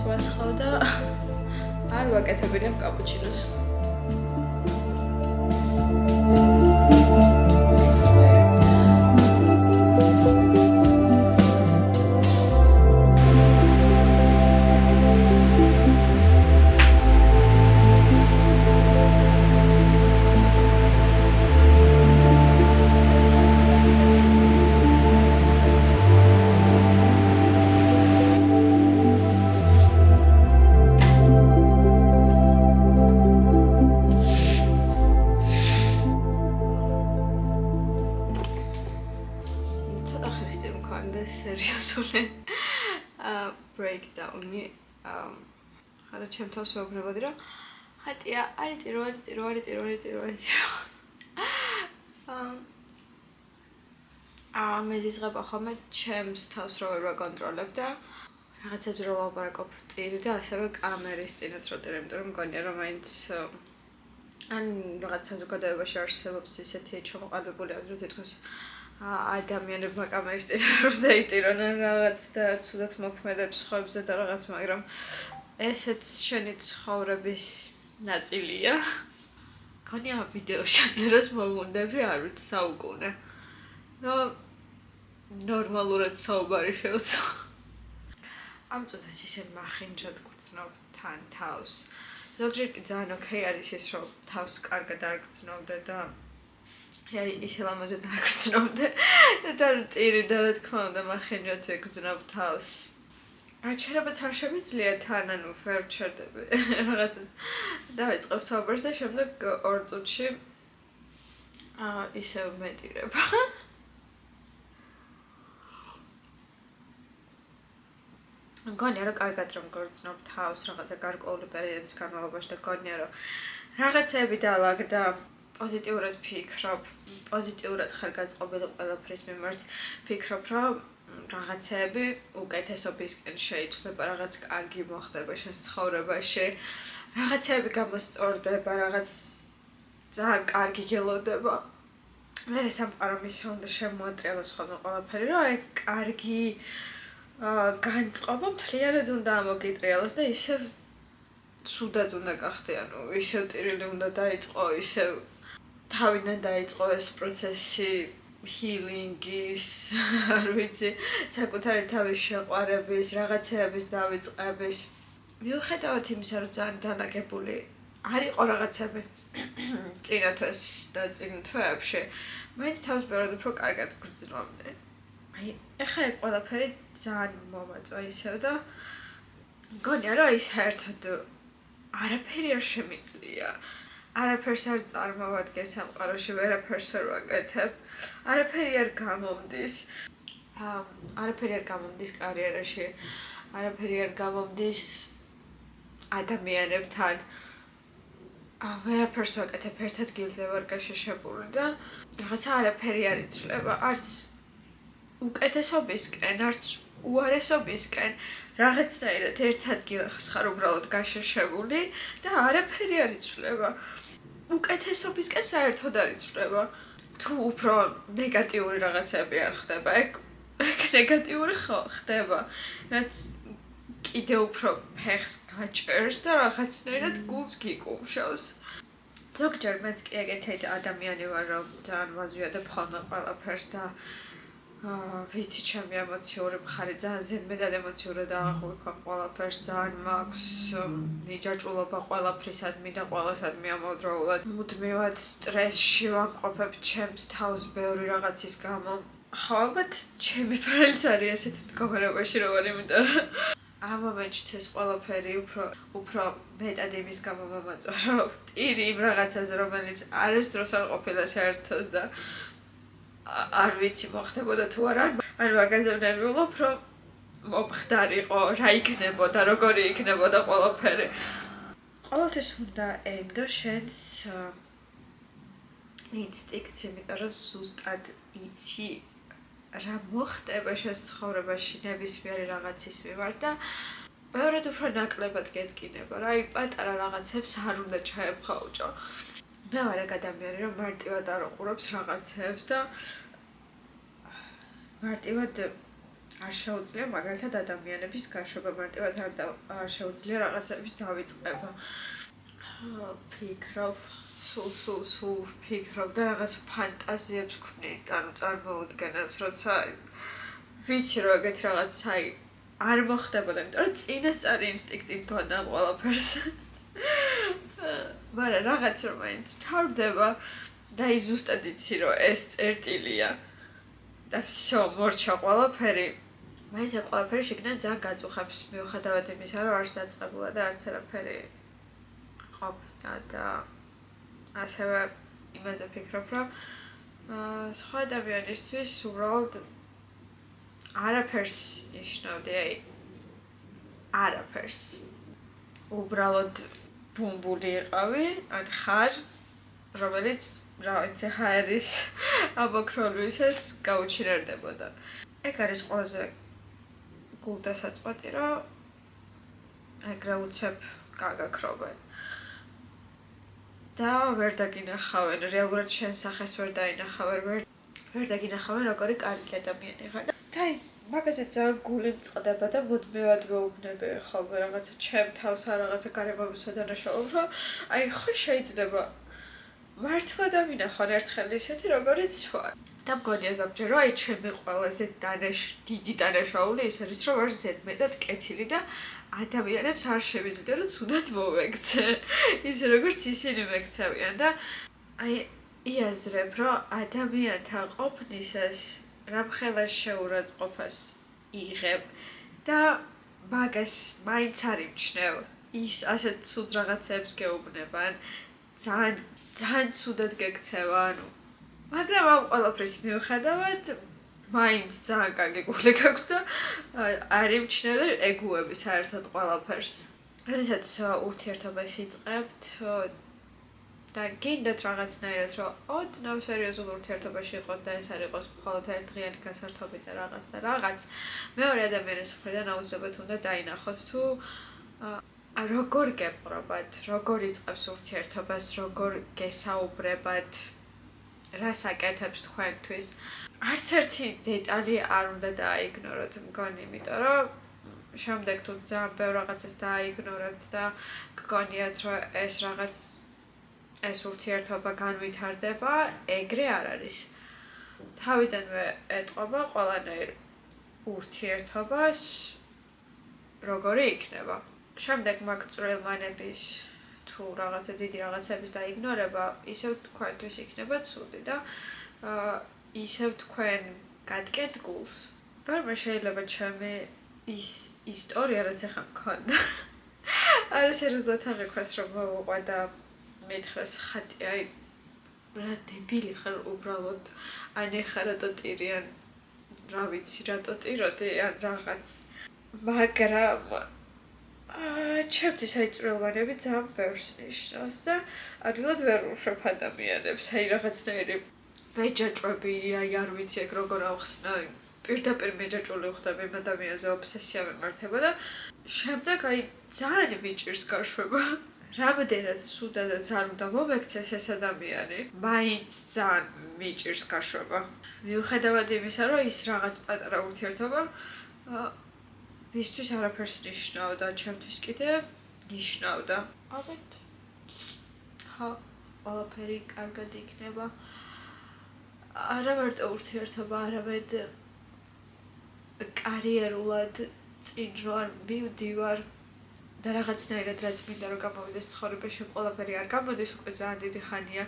ვასხავ და არ ვაკეთებინებ კაპუჩინოს. Seriously, breakdown-ი არა ჩემთავს ვეუბნებოდი რომ ხატია არის მე ზიზღება ხოლმე ჩემს თავს რო ვერ ვაკონტროლებ და რაღაცებს რო ლაპარაკობ ტირი და ასევე კამერის წინაც რო ტირი, იმიტომ რომ მგონია რომ მაინც ან რაღაც საზოგადოებაში არსებობს ისეთი ჩამოყალიბებული აზრი თითქოს ადამიანებმა კამერის წინ რომ დაიტირონ რაღაც და ცუდად მოქმედებს ხოებზე და რაღაც, მაგრამ ესეც შენი ცხოვრების ნაწილია. გონია ვიდეო შეძერას მოგუნდები არ ვიცი საუკუნე. რომ ნორმალურად საუბარი შევცო. ამ წუთას ისე მახინჯად გწნობ თან თავს. ზოგჯერ კი ძალიან ოკეი არის ის რომ თავს კარგად არ გწნობდე და ისე ლამაზად არ გრძნობდე და ტირი და რა თქმა უნდა მახინჯად ვეგრძნობ თავს. შეიძლება არ შემიძლია თან ანუ ვერ ვჩერდები რაღაცას დავიწყებ საუბარს და შემდეგ 2 წუთში ისევ მეტირება. მგონია რომ კარგად რომ გრძნობ თავს რაღაცა გარკვეული პერიოდის განმავლობაში და მგონია რომ რაღაცები დაალაგდა პოზიტიურად ფიქრობ, პოზიტიურად ხარ გაწყობილი ყველაფრის მიმართ, ფიქრობ, რომ რაღაცები უკეთესობისკენ შეიცვლება, რაღაც კარგი მოხდება შენს ცხოვრებაში, რაღაცები გამოსწორდება, რაღაც ძალიან კარგი გელოდება. მე სამყარო მისე უნდა შემოატრიალოს ხოლმე ყველაფერი, რომ აი კარგი განწყობა მთლიანად უნდა ამოგიტრიალოს და ისევ ცუდად უნდა გახდე, ანუ ისევ ტირილი უნდა დაიწყო, ისევ თავიდან დაიწყო ეს პროცესი ჰილინგის, არ ვიცი, საკუთარი თავის შეყვარების, რაღაცეების დავიწყების. მიუხედავად იმისა, რომ ძალიან დანაკებული არ იყო რაღაცები წინა თვეს და წინა თვეებში, მაინც თავს ბევრად უფრო კარგად გრძნობდი. აი, ეხლა ეგ ყველაფერი ძალიან მომაწვა ისევ და მგონია, რომ ის საერთოდ არაფერი არ შემიძლია. არაფერს არ წარმოვადგენ სამყაროში, ვერაფერს ვერ ვაკეთებ, არაფერი არ გამომდის. არაფერი არ გამომდის კარიერაში, არაფერი არ გამომდის ადამიანებთან. ვერაფერს ვაკეთებ, ერთ ადგილზე ვარ გაშიშებული და რაღაცა არაფერი არ იცვლება, არც უკეთესობისკენ, არც უარესობისკენ, რაღაცნაირად ერთ ადგილას ხარ უბრალოდ გაშიშებული და არაფერი არ იცვლება. უკეთესობისკენ საერთოდ არ იცვლება. თუ უფრო ნეგატიური რაღაცები არ ხდება, ეგ ნეგატიური ხდება, რაც კიდე უფრო ფეხს გაჭერს და რაღაცნაირად გულს გიკუმშავს. ზოგჯერ მეც კი ეგეთი ადამიანი ვარ, რომ ძალიან ვაზვიადებ ხოლმე ყველაფერს და ვიცი ჩემი ემოციური მხარე ძალიან ზედმეტად ემოციურად აღაღვიქვამ ყველაფერს, ძალიან მაქვს მიჯაჭვულობა ყველაფრისადმი და ყველასადმი ამავდროულად. მუდმივად სტრესში ვამყოფებ ჩემს თავს ბევრი რაღაცის გამო. ხო, ალბათ ჩემი ბრალიც არის ესეთ მდგომარეობაში რო ვარ, იმიტომ რომ ამ მომენტში ეს ყველაფერი უფრო მეტად იმის გამო მომაწვა, რომ ტირი იმ რაღაცაზე, რომელიც არასდროს არ ყოფილა საერთოდ და არ ვიცი მოხდებოდა თუ არა, ან მაგაზე ვნერვიულობ, რომ მომხდარიყო, რა იქნებოდა, როგორი იქნებოდა ყველაფერი. ყოველთვის უნდა ენდო შენს ინსტინქტს, იმიტომ რომ ზუსტად იცი რა მოხდება შენს ცხოვრებაში ნებისმიერი რაღაცის მიმართ და ბევრად უფრო ნაკლებად გედგინება, რა აი პატარა რაღაცებს არ უნდა ჩაებხაუჭო. მე ვარ ეგ ადამიანი, რომ მარტივად არ უყურებს რაღაცებს და მარტივად არ შეუძლია მაგალითად ადამიანების გაშვება, მარტივად არ შეუძლია რაღაცების დავიწყება. ფიქრობ, სულ ფიქრობ და რაღაც ფანტაზიებს ვქმნით, ანუ წარმოუდგენელს, როცა ვიცი რომ ეგეთი რაღაც არ მოხდებოდა, იმიტომ რომ წინასწარი ინსტინქტი მქონდა ამ ყველაფერს. მაგრამ რაღაც რომ მაინც მთავრდება და ის ზუსტად იცი რომ ეს წერტილია და всё, მორჩა ყველაფერი. მაინც ეს ყველაფერი შიგნით ძალიან გაწუხებს, მიუხედავად იმისა, რომ არც დაწყებულა და არც არაფერი ყოფნა და ასევე იმაზე ფიქრობ, რომ სხვა ადამიანისთვის უბრალოდ არაფერს ნიშნავდი, არაფერს. უბრალოდ ბუმბული იყავი, ან ხარ, რომელიც რა ვიცი, ჰაერის აბაქროლვისას გაუჩინარდებოდა. ეგ არის ყველაზე გულდასაწყვეტი, რომ ეგრე უცებ გაგაქრობენ. და ვერ დაგინახავენ, რეალურად შენ სახეს ვერ დაინახავენ, ვერ დაგინახავენ როგორი კარგი ადამიანი ხარ. და მაგაზე ძალიან გული მწყდება და მუდმივად მეუბნები ხოლმე რაღაცა ჩემ თავს არ რაღაცა გარემოების დანაშაულს, რომ ხო შეიძლება მართლა დავინახონ ერთხელ ისეთი როგორიც ვარ. და მგონია ზოგჯერ რომ ჩემი ყველაზე დიდი დანაშაული ის არის რომ ვარ ზედმეტად კეთილი და ადამიანებს არ შევიძლია რომ ცუდად მოვექცე. ისე როგორც ისინი მეკცევიან და იაზრებ რომ ადამიანთან ყოფნისას რამხელა შეურაცხყოფას იღებ და მაგას მაინც არ იმჩნევ. ის ასეთ ცუდ რაღაცებს გეუბნებან, ძალიან ცუდად გექცევა, მაგრამ ამ ყველაფრის მიუხედავად მაინც ძალიან კარგი გული გაქვს და არ იმჩნევ და ეგუები საერთოდ ყველაფერს. როდესაც ურთიერთობას იწყებთ და გინდათ რაღაცნაირად რომ ოდნავ სერიოზულ ურთიერთობაში იყოთ და ეს არ იყოს მხოლოდ ერთდღიანი გასართობი და რაღაც, მეორე ადამიანის მხრიდან აუცილებლად უნდა დაინახოთ თუ როგორ გეპყრობათ, როგორ იწყებს ურთიერთობას, როგორ გესაუბრებათ, რას აკეთებს თქვენთვის. არც ერთი დეტალი არ უნდა დააიგნოროთ, მგონი, იმიტომ რომ შემდეგ თუ ძალიან ბევრ რაღაცას დააიგნორებთ და გგონიათ რომ ეს ურთიერთობა განვითარდება, ეგრე არ არის. თავიდანვე ეტყობა ყველანაირ ურთიერთობას როგორი იქნება. შემდეგ მაგ წვრილმანების თუ რაღაცა დიდი რაღაცების დაიგნორება, ისევ თქვენთვის იქნება ცუდი და ისევ თქვენ გადგეთ გულს. მაგრამ შეიძლება ჩემი ის ისტორია რაც ახლა მქონდა. არასერიოზულად აღიქვას რომ მოვუყვა და მითხრას ხატი რა დებილი ხარ უბრალოდ ან ეხა რატო ტირიან რა ვიცი რატო ტიროდი ან რაღაც მაგრამ ჩემთვის წვრილმანები ძალიან ბევრს ნიშნავს და ადვილად ვერ ვუშვებ ადამიანებს რაღაცნაირი მეჯაჭვები არ ვიცი ეგ როგორ ავხსნა პირდაპირ მეჯაჭვული ხდება იმ ადამიანზე ობსესია მიმართება და შემდეგ ძალიან ვიჭირს გაშვება რამდენად სუდადაც არ უნდა მომექცეს ეს ადამიანი, მაინც ძალიან მიჭირს გაშვება. მიუხედავად იმისა, რომ ის რაღაც პატარა ურთიერთობა მისთვის არაფერს ნიშნავდა, ჩემთვის კიდე ნიშნავდა. ალბათ. ყველაფერი კარგად იქნება. არა მარტო ურთიერთობა, არამედ კარიერულად წინ რო არ მივდივარ და რაღაცნაირად რაც მინდა რომ გამოვიდეს ცხოვრებაში ყველაფერი არ გამოდის უკვე ძალიან დიდი ხანია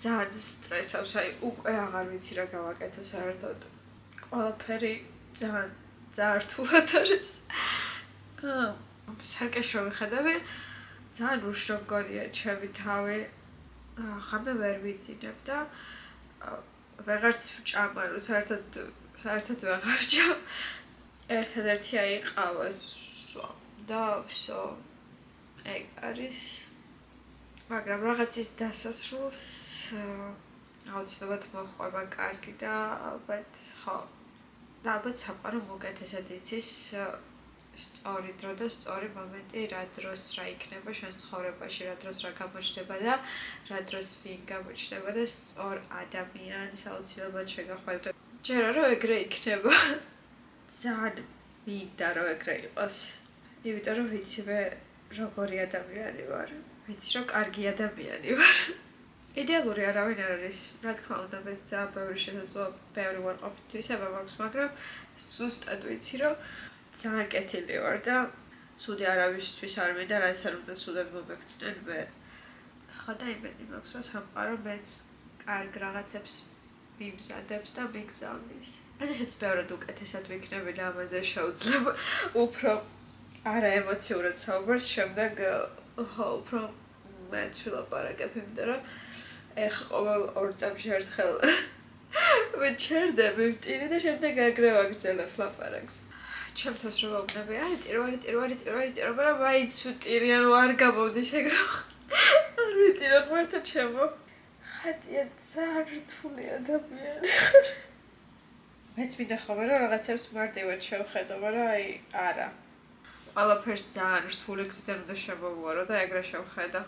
ძალიან სტრესავს უკვე აღარ ვიცი რა გავაკეთო საერთოდ ყველაფერი ძალიან რთულად არის სარკეშო ვიხადები ძალიან უშრო მგონია ჩემი თავი ხამე ვერ ვიცინებ და ვეღარც ვჭამარ საერთოდ ვეღარ ვჭამ ერთადერთი ყავას და всё ეგ არის მაგრამ რაღაცის დასასრულს აუცილებლად მოხვება კარგი და ალბათ საყვარელ მოკეთესად იცის სწორი დრო და სწორი მომენტი რა დროს რა იქნება შენს ცხოვრებაში რა დროს რა გამოჩნდება და რა დროს ვინ გამოჩნდება და სწორ ადამიანს აუცილებლად შეგახვედრებ ჯერა რომ ეგრე იქნება ძალიან მინდა რომ ეგრე იყოს. იმიტომ რომ ვიცი მე როგორი ადამიანი ვარ. ვიცი რომ კარგი ადამიანი ვარ. იდეალური არავინ არ არის. რა თქმა უნდა, მე ძალიან ბევრი შესაძლოა ბევრი ვარყოფით თვისება მაქვს, მაგრამ ზუსტად ვიცი რომ ძალიან კეთილი ვარ და ცუდი არავისთვის არ მინდა, რაც არ უნდა ცუდად მომექცნენ მე. ხო და იმედი მაქვს რომ სამყარო მეც კარგ რაღაცებს მიმზადებს და მიგზავნის. როდესაც ბევრად უკეთესად ვიქნები და ამაზე შეუძლებ უფრო არა ემოციურად საუბარს, შემდეგ უფრო მეც ვილაპარაკებ, იმიტომ რომ ეხლა ყოველ 2 წამში ერთხელ ვიჩერდები ვტირი და შემდეგ აგრე ვაგრძელებ ლაპარაკს. ჩემთვის რომ ვაგნები, ტირო, მაგრამ მაინც ვტირი, ანუ არ გამოვდის ეგრე. არ ვიტირო მართლა ჩემო. ხატია ძალიან რთული ადამიანი. მეც მინდა ხოლმე რომ რაღაცებს მარტივად შევხედო, მაგრამ აი არა. ყველაფერს ძალიან რთული გზიდან უნდა შემოვუარო და ეგრე შევხედო.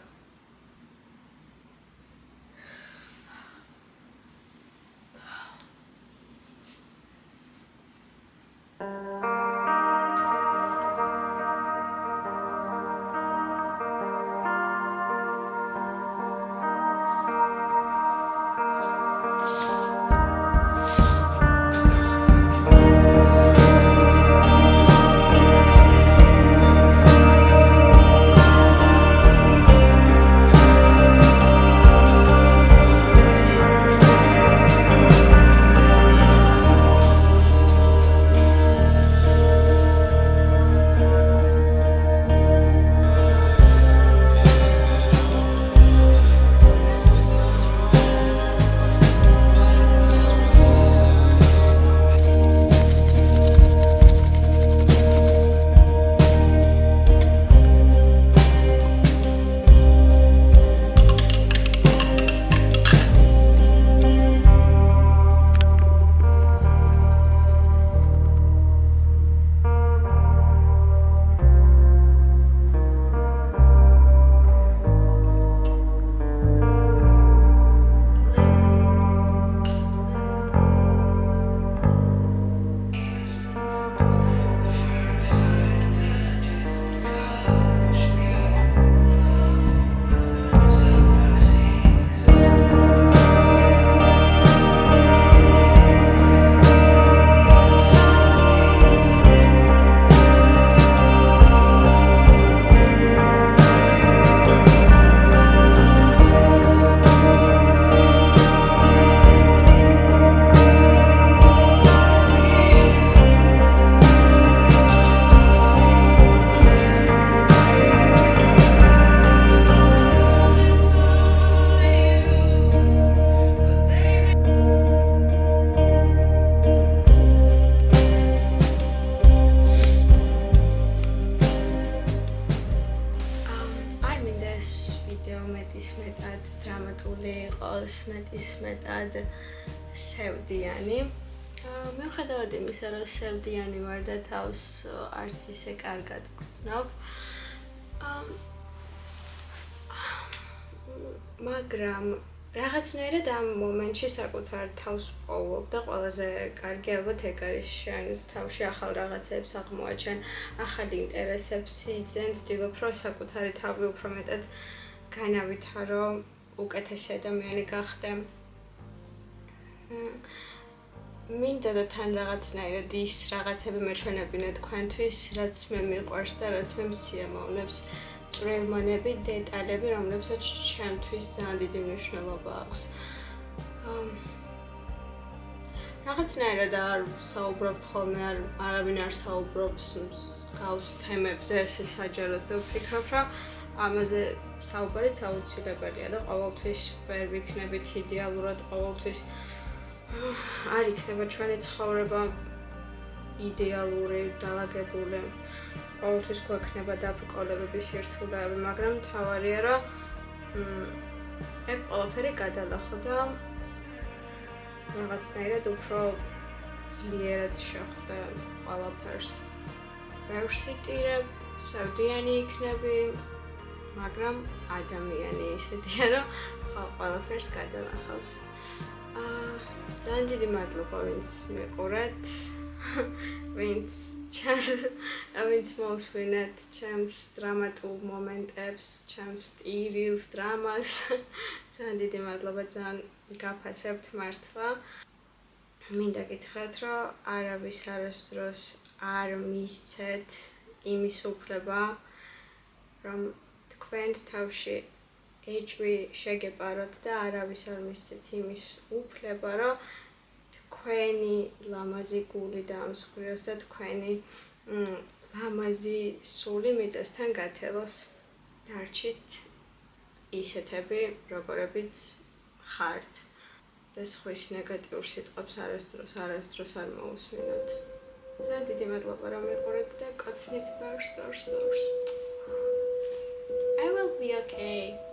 მეტად სევდიანი. მიუხედავად იმისა, რომ სევდიანი ვარ და თავს არც ისე კარგად გრძნობ, მაგრამ რაღაცნაირად ამ მომენტში საკუთარ თავს ვპოულობ და ყველაზე კარგი ალბათ ეგ არის შენს თავში ახალ რაღაცებს აღმოაჩენ, ახალი ინტერესებს იძენ, ვცდილობ რომ საკუთარი თავი უფრო მეტად განავითარო, უკეთესი ადამიანი გახდე. მინდა და თან რაღაცნაირად ის რაღაცები მეჩვენებინე თქვენთვის, რაც მე მიყვარს და რაც მე მსიამოვნებს, წვრილმანები, დეტალები, რომლებსაც ჩემთვის ძალიან დიდი მნიშვნელობა აქვს. რაღაცნაირად არ საუბრობთ ხოლმე, არავინ არ საუბრობს გავს თემებზე, ესე საჯაროდ და ვფიქრობ, რომ ამაზე საუბარიც აუცილებელია და ყოველთვის ვერ ვიქნებით იდეალურად, ყოველთვის არ იქნება ჩვენი ცხოვრება იდეალური, დალაგებული. ყოველთვის გვექნება დაბრკოლებები, სირთულეები, მაგრამ მთავარია, რომ ეგ ყველაფერი გადალახო და რაღაცნაირად უფრო ძლიერად შეხვდე ყველაფერს. ბევრს იტირებ, სევდიანი იქნები, მაგრამ ადამიანი ისეთია, რომ ყველაფერს გადალახავს. ძალიან დიდი მადლობა, ვინც მიყურეთ. ვინც მოსვენეთ ჩემს დრამატულ მომენტებს, ჩემს სტილს, დრამას. ძალიან დიდი მადლობა, ძალიან გაფასებთ მართლა. მინდა გითხრათ, რომ არავის არასდროს არ მისცეთ იმის უფლება, რომ თქვენს თავში ეჭვი შეგეპაროთ და არავის არ მისცეთ იმის უფლება, რომ თქვენი ლამაზი გული დაამსხვრიოს და თქვენი ლამაზი სული მიწასთან გათელოს. დარჩით ისეთები, როგორებიც ხართ. და სხვის ნეგატიურ სიტყვებს არასდროს არ მოусმინოთ. ძალიან დიდი მადლობა, რომ მიყურეთ და კოცნით ბარს. I will be okay.